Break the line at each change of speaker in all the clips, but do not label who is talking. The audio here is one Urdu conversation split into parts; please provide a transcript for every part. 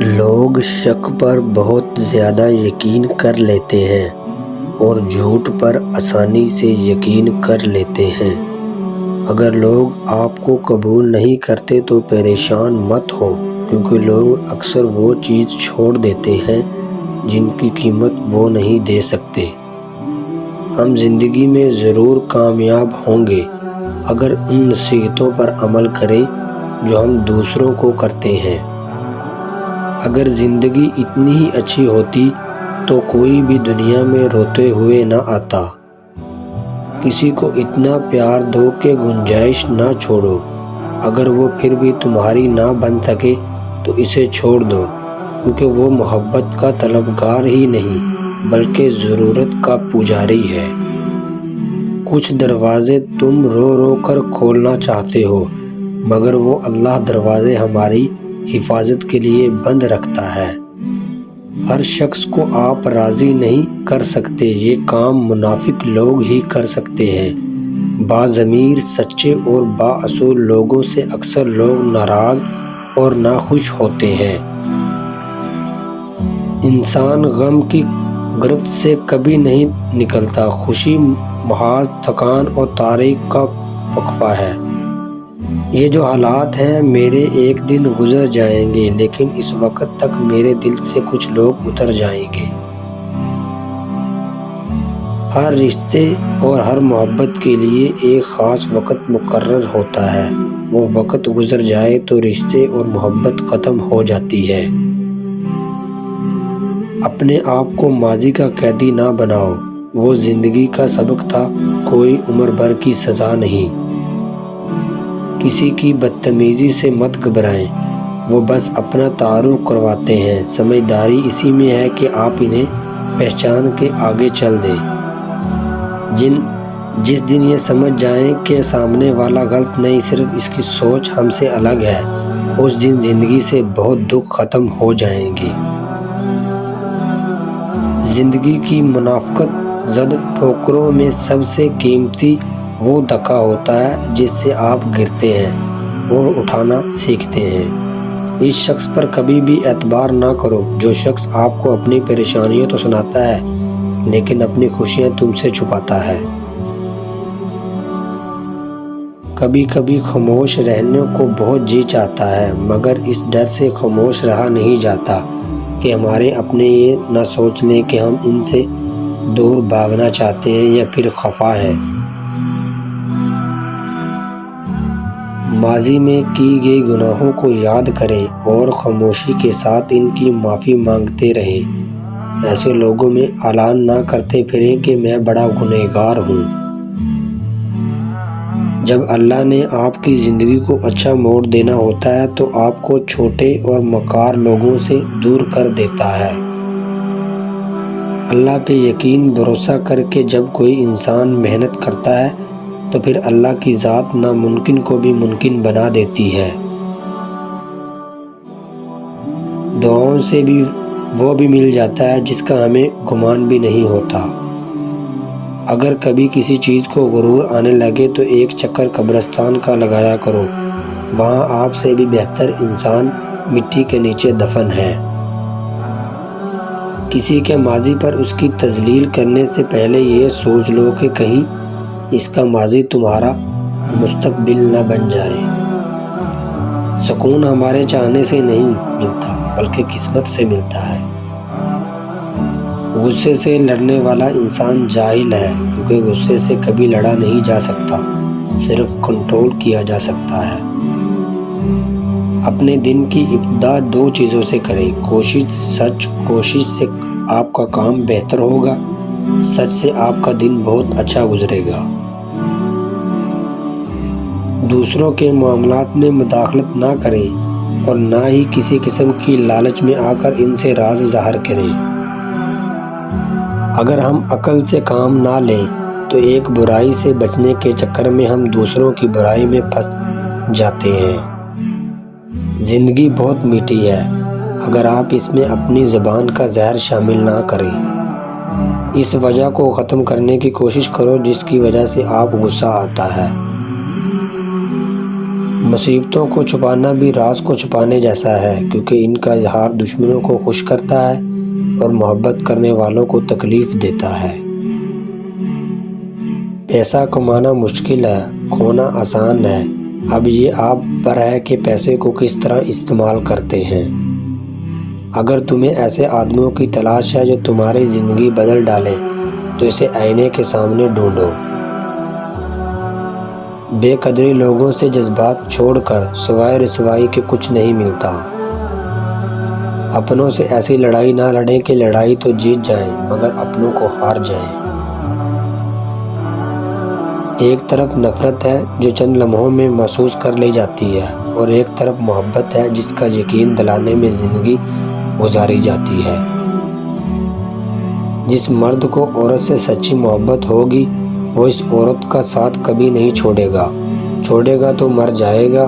لوگ شک پر بہت زیادہ یقین کر لیتے ہیں اور جھوٹ پر آسانی سے یقین کر لیتے ہیں۔ اگر لوگ آپ کو قبول نہیں کرتے تو پریشان مت ہو، کیونکہ لوگ اکثر وہ چیز چھوڑ دیتے ہیں جن کی قیمت وہ نہیں دے سکتے۔ ہم زندگی میں ضرور کامیاب ہوں گے اگر ان نصیحتوں پر عمل کریں جو ہم دوسروں کو کرتے ہیں۔ اگر زندگی اتنی ہی اچھی ہوتی تو کوئی بھی دنیا میں روتے ہوئے نہ آتا۔ کسی کو اتنا پیار دو کہ گنجائش نہ چھوڑو۔ اگر وہ پھر بھی تمہاری نہ بن سکے تو اسے چھوڑ دو، کیونکہ وہ محبت کا طلبگار ہی نہیں بلکہ ضرورت کا پجاری ہے۔ کچھ دروازے تم رو رو کر کھولنا چاہتے ہو، مگر وہ اللہ دروازے ہماری حفاظت کے لیے بند رکھتا ہے۔ ہر شخص کو آپ راضی نہیں کر سکتے، یہ کام منافق لوگ ہی کر سکتے ہیں۔ باضمیر، سچے اور بااصول لوگوں سے اکثر لوگ ناراض اور ناخوش ہوتے ہیں۔ انسان غم کی گرفت سے کبھی نہیں نکلتا۔ خوشی محض تھکان اور تاریخ کا وقفہ ہے۔ یہ جو حالات ہیں میرے ایک دن گزر جائیں گے، لیکن اس وقت تک میرے دل سے کچھ لوگ اتر جائیں گے۔ ہر رشتے اور ہر محبت کے لیے ایک خاص وقت مقرر ہوتا ہے۔ وہ وقت گزر جائے تو رشتے اور محبت ختم ہو جاتی ہے۔ اپنے آپ کو ماضی کا قیدی نہ بناؤ، وہ زندگی کا سبق تھا، کوئی عمر بھر کی سزا نہیں۔ کسی کی بدتمیزی سے مت گھبرائیں، وہ بس اپنا تعارف کرواتے ہیں۔ سمجھداری اسی میں ہے کہ آپ انہیں پہچان کے آگے چل دیں۔ جس دن یہ سمجھ جائیں کہ سامنے والا غلط نہیں، صرف اس کی سوچ ہم سے الگ ہے، اس دن زندگی سے بہت دکھ ختم ہو جائیں گے۔ زندگی کی منافقت زد ٹھوکروں میں سب سے قیمتی وہ دھکا ہوتا ہے جس سے آپ گرتے ہیں اور اٹھنا سیکھتے ہیں۔ اس شخص پر کبھی بھی اعتبار نہ کرو جو شخص آپ کو اپنی پریشانیاں تو سناتا ہے لیکن اپنی خوشیاں تم سے چھپاتا ہے۔ کبھی کبھی خاموش رہنے کو بہت جی چاہتا ہے، مگر اس ڈر سے خاموش رہا نہیں جاتا کہ ہمارے اپنے یہ نہ سوچ لیں کہ ہم ان سے دور بھاگنا چاہتے ہیں یا پھر خفا ہیں۔ ماضی میں کی گئی گناہوں کو یاد کریں اور خاموشی کے ساتھ ان کی معافی مانگتے رہیں۔ ایسے لوگوں میں اعلان نہ کرتے پھریں کہ میں بڑا گنہگار ہوں۔ جب اللہ نے آپ کی زندگی کو اچھا موڑ دینا ہوتا ہے تو آپ کو چھوٹے اور مکار لوگوں سے دور کر دیتا ہے۔ اللہ پہ یقین بھروسہ کر کے جب کوئی انسان محنت کرتا ہے تو پھر اللہ کی ذات ناممکن کو بھی ممکن بنا دیتی ہے۔ دعاؤں سے بھی وہ بھی مل جاتا ہے جس کا ہمیں گمان بھی نہیں ہوتا۔ اگر کبھی کسی چیز کو غرور آنے لگے تو ایک چکر قبرستان کا لگایا کرو، وہاں آپ سے بھی بہتر انسان مٹی کے نیچے دفن ہے۔ کسی کے ماضی پر اس کی تذلیل کرنے سے پہلے یہ سوچ لو کہ کہیں اس کا ماضی تمہارا مستقبل نہ بن جائے۔ سکون ہمارے چاہنے سے نہیں ملتا بلکہ قسمت سے ملتا ہے۔ غصے سے لڑنے والا انسان جاہل ہے، کیونکہ غصے سے کبھی لڑا نہیں جا سکتا، صرف کنٹرول کیا جا سکتا ہے۔ اپنے دن کی ابتدا دو چیزوں سے کریں، سچ۔ کوشش سے آپ کا کام بہتر ہوگا، سچ سے آپ کا دن بہت اچھا گزرے گا۔ دوسروں کے معاملات میں مداخلت نہ کریں اور نہ ہی کسی قسم کی لالچ میں آ کر ان سے راز ظاہر کریں۔ اگر ہم عقل سے کام نہ لیں تو ایک برائی سے بچنے کے چکر میں ہم دوسروں کی برائی میں پھنس جاتے ہیں۔ زندگی بہت میٹھی ہے اگر آپ اس میں اپنی زبان کا زہر شامل نہ کریں۔ اس وجہ کو ختم کرنے کی کوشش کرو جس کی وجہ سے آپ غصہ آتا ہے۔ مصیبتوں کو چھپانا بھی راز کو چھپانے جیسا ہے، کیونکہ ان کا اظہار دشمنوں کو خوش کرتا ہے اور محبت کرنے والوں کو تکلیف دیتا ہے۔ پیسہ کمانا مشکل ہے، کھونا آسان ہے۔ اب یہ آپ پر ہے کہ پیسے کو کس طرح استعمال کرتے ہیں۔ اگر تمہیں ایسے آدمیوں کی تلاش ہے جو تمہاری زندگی بدل ڈالیں تو اسے آئینے کے سامنے ڈھونڈو۔ بے قدری لوگوں سے جذبات چھوڑ کر سوائے رسوائی کے کچھ نہیں ملتا۔ اپنوں سے ایسی لڑائی نہ لڑیں کہ لڑائی تو جیت جائیں مگر اپنوں کو ہار جائیں۔ ایک طرف نفرت ہے جو چند لمحوں میں محسوس کر لی جاتی ہے، اور ایک طرف محبت ہے جس کا یقین دلانے میں زندگی گزاری جاتی ہے۔ جس مرد کو عورت سے سچی محبت ہوگی وہ اس عورت کا ساتھ کبھی نہیں چھوڑے گا تو مر جائے گا۔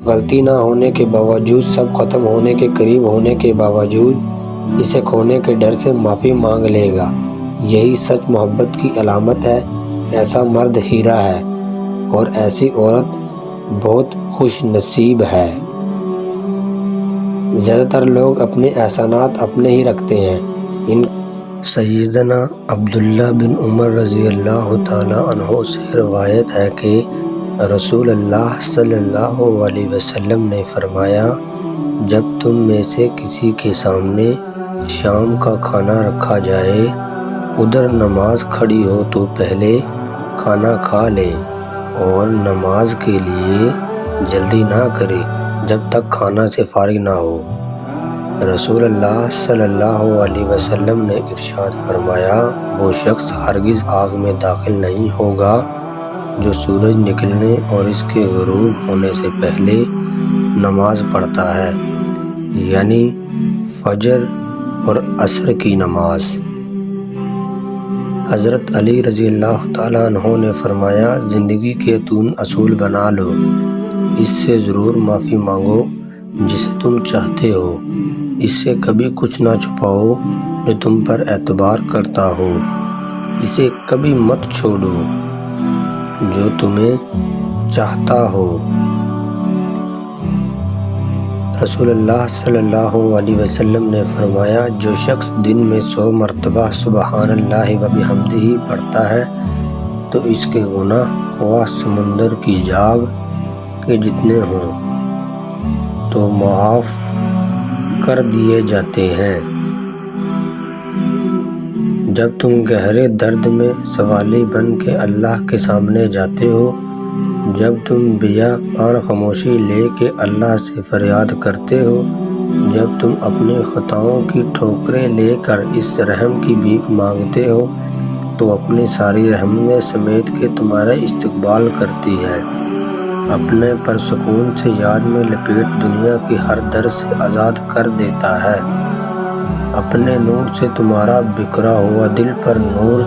غلطی نہ ہونے کے باوجود، سب ختم ہونے کے قریب ہونے کے باوجود اسے کھونے کے ڈر سے معافی مانگ لے گا۔ یہی سچ محبت کی علامت ہے۔ ایسا مرد ہیرا ہے اور ایسی عورت بہت خوش نصیب ہے۔ زیادہ تر لوگ اپنے احسانات اپنے ہی رکھتے ہیں۔ سیدنا عبداللہ بن عمر رضی اللہ تعالی عنہ سے روایت ہے کہ رسول اللہ صلی اللہ علیہ وسلم نے فرمایا، جب تم میں سے کسی کے سامنے شام کا کھانا رکھا جائے، ادھر نماز کھڑی ہو تو پہلے کھانا کھا لے اور نماز کے لیے جلدی نہ کرے جب تک کھانا سے فارغ نہ ہو۔ رسول اللہ صلی اللہ علیہ وسلم نے ارشاد فرمایا، وہ شخص ہرگز آگ میں داخل نہیں ہوگا جو سورج نکلنے اور اس کے غروب ہونے سے پہلے نماز پڑھتا ہے، یعنی فجر اور عصر کی نماز۔ حضرت علی رضی اللہ تعالیٰ عنہ نے فرمایا، زندگی کے 3 اصول بنا لو، اس سے ضرور معافی مانگو جسے تم چاہتے ہو، اس سے کبھی کچھ نہ چھپاؤ جو تم پر اعتبار کرتا ہو، اسے کبھی مت چھوڑو جو تمہیں چاہتا ہو۔ رسول اللہ صلی اللہ علیہ وسلم نے فرمایا، جو شخص دن میں 100 مرتبہ سبحان اللہ و بحمدہ پڑھتا ہے تو اس کے گناہ خواہ سمندر کی جھاگ کے جتنے ہوں تو معاف کر دیے جاتے ہیں۔ جب تم گہرے درد میں سوالی بن کے اللہ کے سامنے جاتے ہو، جب تم بیابان خاموشی لے کے اللہ سے فریاد کرتے ہو، جب تم اپنی خطاؤں کی ٹھوکریں لے کر اس رحم کی بھیک مانگتے ہو تو اپنی ساری رحمتیں سمیت کے تمہارا استقبال کرتی ہے، اپنے پرسکون سے یاد میں لپیٹ دنیا کی ہر در سے آزاد کر دیتا ہے، اپنے نور سے تمہارا بکھرا ہوا دل پر نور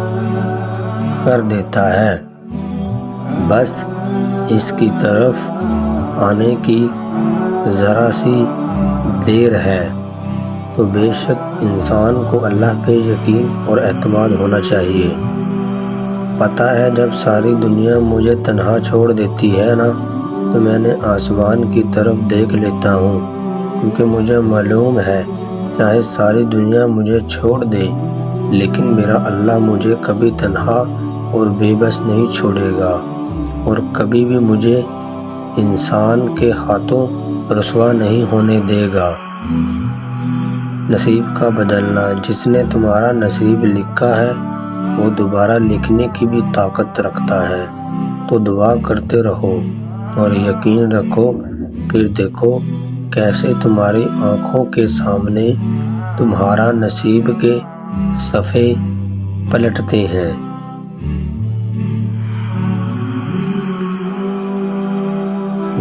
کر دیتا ہے۔ بس اس کی طرف آنے کی ذرا سی دیر ہے تو بے شک انسان کو اللہ پہ یقین اور اعتماد ہونا چاہیے۔ پتہ ہے جب ساری دنیا مجھے تنہا چھوڑ دیتی ہے نا تو میں نے آسمان کی طرف دیکھ لیتا ہوں، کیونکہ مجھے معلوم ہے چاہے ساری دنیا مجھے چھوڑ دے لیکن میرا اللہ مجھے کبھی تنہا اور بے بس نہیں چھوڑے گا، اور کبھی بھی مجھے انسان کے ہاتھوں رسوا نہیں ہونے دے گا۔ نصیب کا بدلنا، جس نے تمہارا نصیب لکھا ہے وہ دوبارہ لکھنے کی بھی طاقت رکھتا ہے، تو دعا کرتے رہو اور یقین رکھو، پھر دیکھو کیسے تمہاری آنکھوں کے سامنے تمہارا نصیب کے صفحے پلٹتے ہیں۔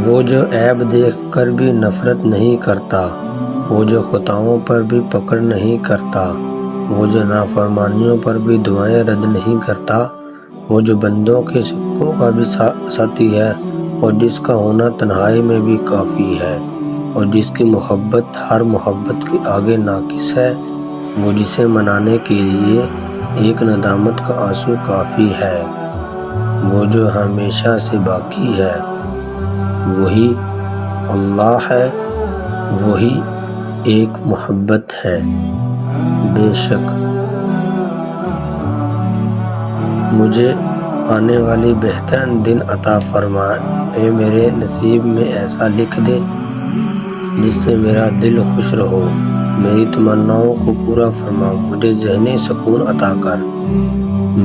وہ جو عیب دیکھ کر بھی نفرت نہیں کرتا، وہ جو خطاؤں پر بھی پکڑ نہیں کرتا، وہ جو نافرمانیوں پر بھی دعائیں رد نہیں کرتا، وہ جو بندوں کے سکوں کا بھی ساتھی ہے اور جس کا ہونا تنہائی میں بھی کافی ہے، اور جس کی محبت ہر محبت کے آگے ناقص ہے، وہ جسے منانے کے لیے ایک ندامت کا آنسو کافی ہے، وہ جو ہمیشہ سے باقی ہے، وہی اللہ ہے وہی ایک محبت ہے۔ بے شک مجھے آنے والی بہترین دن عطا فرما، اے میرے نصیب میں ایسا لکھ دے جس سے میرا دل خوش رہو، میری تمناؤں کو پورا فرما، مجھے ذہنی سکون عطا کر،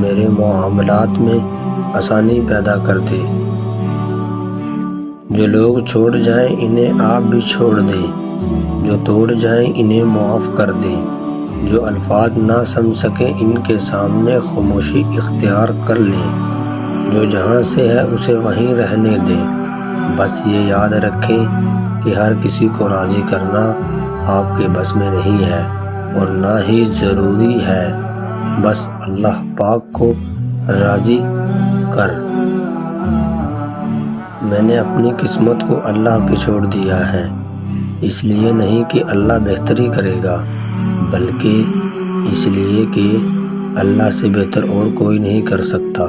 میرے معاملات میں آسانی پیدا کر دے۔ جو لوگ چھوڑ جائیں انہیں آپ بھی چھوڑ دیں، جو توڑ جائیں انہیں معاف کر دیں، جو الفاظ نہ سمجھ سکیں ان کے سامنے خاموشی اختیار کر لیں، جو جہاں سے ہے اسے وہیں رہنے دیں۔ بس یہ یاد رکھیں کہ ہر کسی کو راضی کرنا آپ کے بس میں نہیں ہے اور نہ ہی ضروری ہے، بس اللہ پاک کو راضی کر۔ میں نے اپنی قسمت کو اللہ پہ چھوڑ دیا ہے، اس لیے نہیں کہ اللہ بہتری کرے گا، بلکہ اس لیے کہ اللہ سے بہتر اور کوئی نہیں کر سکتا۔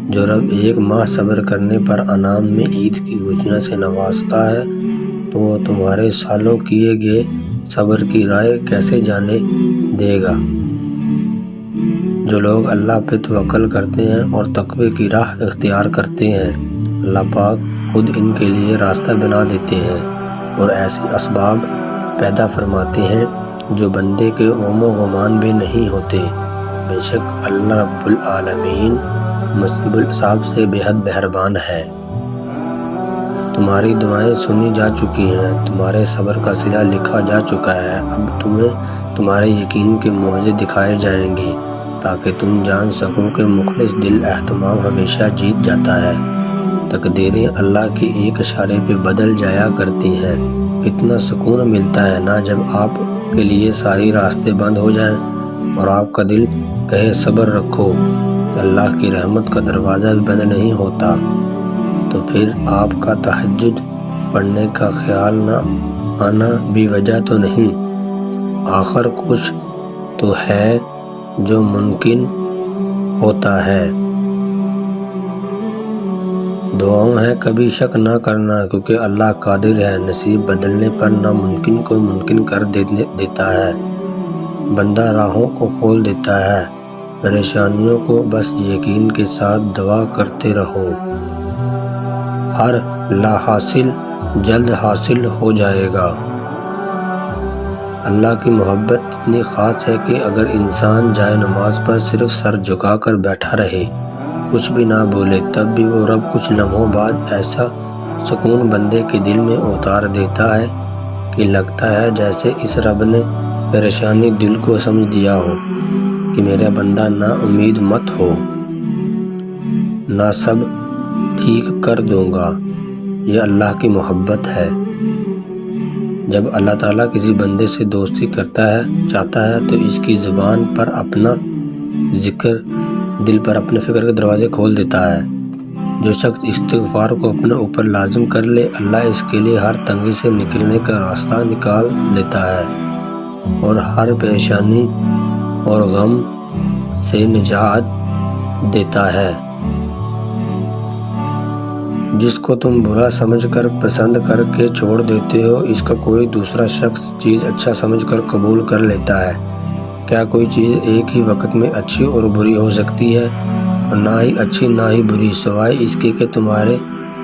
جو رب ایک ماہ صبر کرنے پر انعام میں عید کی خوشیاں سے نوازتا ہے تو وہ تمہارے سالوں کیے گئے صبر کی رائے کیسے جانے دے گا۔ جو لوگ اللہ پہ توکل کرتے ہیں اور تقوی کی راہ اختیار کرتے ہیں، اللہ پاک خود ان کے لیے راستہ بنا دیتے ہیں اور ایسے اسباب پیدا فرماتے ہیں جو بندے کے غم و غمان بھی نہیں ہوتے۔ بے شک اللہ رب العالمین مصیب الصاب سے بے حد مہربان ہے۔ تمہاری دعائیں سنی جا چکی ہیں، تمہارے صبر کا صلہ لکھا جا چکا ہے، اب تمہیں تمہارے یقین کے معجزے دکھائے جائیں گے تاکہ تم جان سکو کہ مخلص دل اہتمام ہمیشہ جیت جاتا ہے۔ تقدیریں اللہ کے ایک اشارے پہ بدل جایا کرتی ہیں۔ کتنا سکون ملتا ہے نا جب آپ کے لیے ساری راستے بند ہو جائیں اور آپ کا دل کہے صبر رکھو، اللہ کی رحمت کا دروازہ بھی بند نہیں ہوتا، تو پھر آپ کا تہجد پڑھنے کا خیال نہ آنا بھی وجہ تو نہیں۔ آخر کچھ تو ہے جو ممکن ہوتا ہے۔ دعاؤں ہے کبھی شک نہ کرنا کیونکہ اللہ قادر ہے، نصیب بدلنے پر ناممکن کو ممکن کر دیتا ہے، بندہ راہوں کو کھول دیتا ہے۔ پریشانیوں کو بس یقین کے ساتھ دعا کرتے رہو، ہر لا حاصل جلد حاصل ہو جائے گا۔ اللہ کی محبت اتنی خاص ہے کہ اگر انسان جائے نماز پر صرف سر جھکا کر بیٹھا رہے، کچھ بھی نہ بولے، تب بھی وہ رب کچھ لمحوں بعد ایسا سکون بندے کے دل میں اتار دیتا ہے کہ لگتا ہے جیسے اس رب نے پریشانی دل کو سمجھ دیا ہو کہ میرا بندہ نا امید مت ہو، نہ سب ٹھیک کر دوں گا۔ یہ اللہ کی محبت ہے۔ جب اللہ تعالیٰ کسی بندے سے دوستی چاہتا ہے تو اس کی زبان پر اپنا ذکر، دل پر اپنے فکر کے دروازے کھول دیتا ہے۔ جو شخص استغفار کو اپنے اوپر لازم کر لے، اللہ اس کے لیے ہر تنگی سے نکلنے کا راستہ نکال لیتا ہے اور ہر پریشانی اور غم سے نجات دیتا ہے۔ جس کو تم برا سمجھ کر پسند کر کے چھوڑ دیتے ہو، اس کا کوئی دوسرا شخص چیز اچھا سمجھ کر قبول کر لیتا ہے۔ کیا کوئی چیز ایک ہی وقت میں اچھی اور بری ہو سکتی ہے؟ اور نہ ہی اچھی نہ ہی بری، سوائے اس کے کہ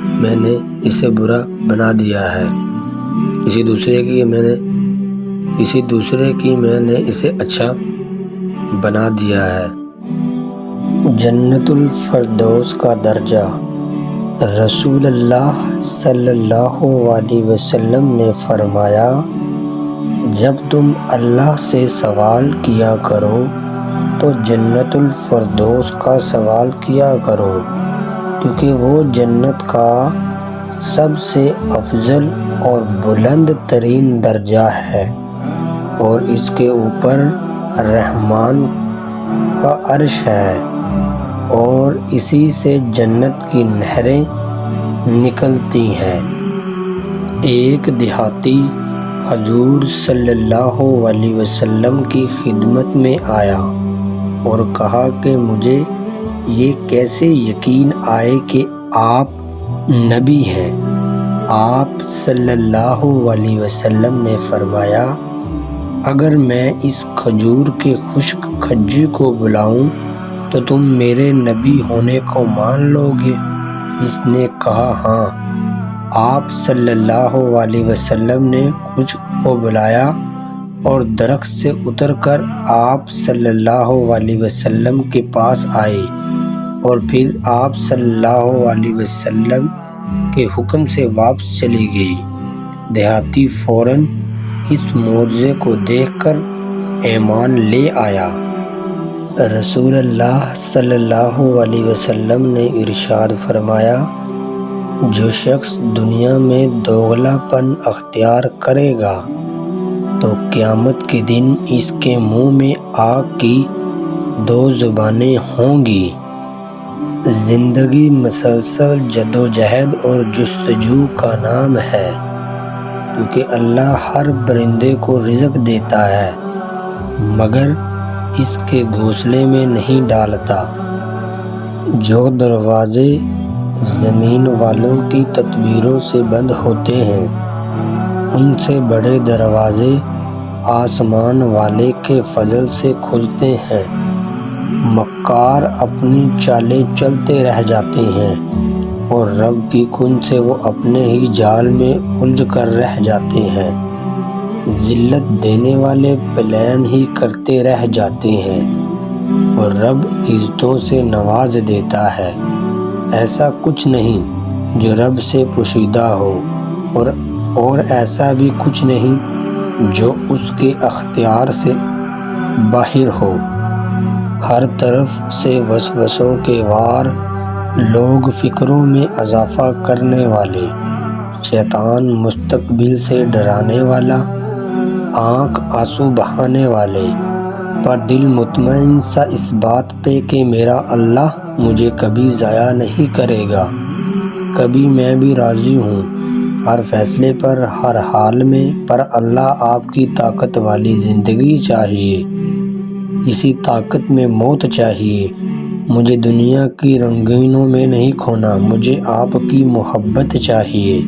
میں نے اسے برا بنا دیا ہے، کسی دوسرے کی میں نے اسے اچھا بنا دیا ہے۔ جنت الفردوس کا درجہ۔ رسول اللہ صلی اللہ علیہ وسلم نے فرمایا، جب تم اللہ سے سوال کیا کرو تو جنت الفردوس کا سوال کیا کرو، کیونکہ وہ جنت کا سب سے افضل اور بلند ترین درجہ ہے اور اس کے اوپر رحمان کا عرش ہے اور اسی سے جنت کی نہریں نکلتی ہیں۔ ایک دیہاتی حضور صلی اللہ علیہ وسلم کی خدمت میں آیا اور کہا کہ مجھے یہ کیسے یقین آئے کہ آپ نبی ہیں؟ آپ صلی اللہ علیہ وسلم نے فرمایا، اگر میں اس کھجور کے خشک کھجی کو بلاؤں تو تم میرے نبی ہونے کو مان لو گے؟ اس نے کہا ہاں۔ آپ صلی اللہ علیہ وسلم نے خشک کو بلایا اور درخت سے اتر کر آپ صلی اللہ علیہ وسلم کے پاس آئے، اور پھر آپ صلی اللہ علیہ وسلم کے حکم سے واپس چلی گئی۔ دیہاتی فوراً اس معجزے کو دیکھ کر ایمان لے آیا۔ رسول اللہ صلی اللہ علیہ وسلم نے ارشاد فرمایا، جو شخص دنیا میں دوغلا پن اختیار کرے گا تو قیامت کے دن اس کے منہ میں آگ کی 2 زبانیں ہوں گی۔ زندگی مسلسل جدوجہد اور جستجو کا نام ہے، کیونکہ اللہ ہر پرندے کو رزق دیتا ہے مگر اس کے گھونسلے میں نہیں ڈالتا۔ جو دروازے زمین والوں کی تدبیروں سے بند ہوتے ہیں، ان سے بڑے دروازے آسمان والے کے فضل سے کھلتے ہیں۔ مکار اپنی چالیں چلتے رہ جاتے ہیں اور رب کی کن سے وہ اپنے ہی جال میں الجھ کر رہ جاتے ہیں۔ ذلت دینے والے پلان ہی کرتے رہ جاتے ہیں اور رب عزتوں سے نواز دیتا ہے۔ ایسا کچھ نہیں جو رب سے پوشیدہ ہو، اور ایسا بھی کچھ نہیں جو اس کے اختیار سے باہر ہو۔ ہر طرف سے وسوسوں کے وار، لوگ فکروں میں اضافہ کرنے والے، شیطان مستقبل سے ڈرانے والا، آنکھ آنسو بہانے والے، پر دل مطمئن سا اس بات پہ کہ میرا اللہ مجھے کبھی ضائع نہیں کرے گا، کبھی میں بھی راضی ہوں ہر فیصلے پر، ہر حال میں، پر اللہ آپ کی طاقت والی زندگی چاہیے، اسی طاقت میں موت چاہیے، مجھے دنیا کی رنگینیوں میں نہیں کھونا، مجھے آپ کی محبت چاہیے۔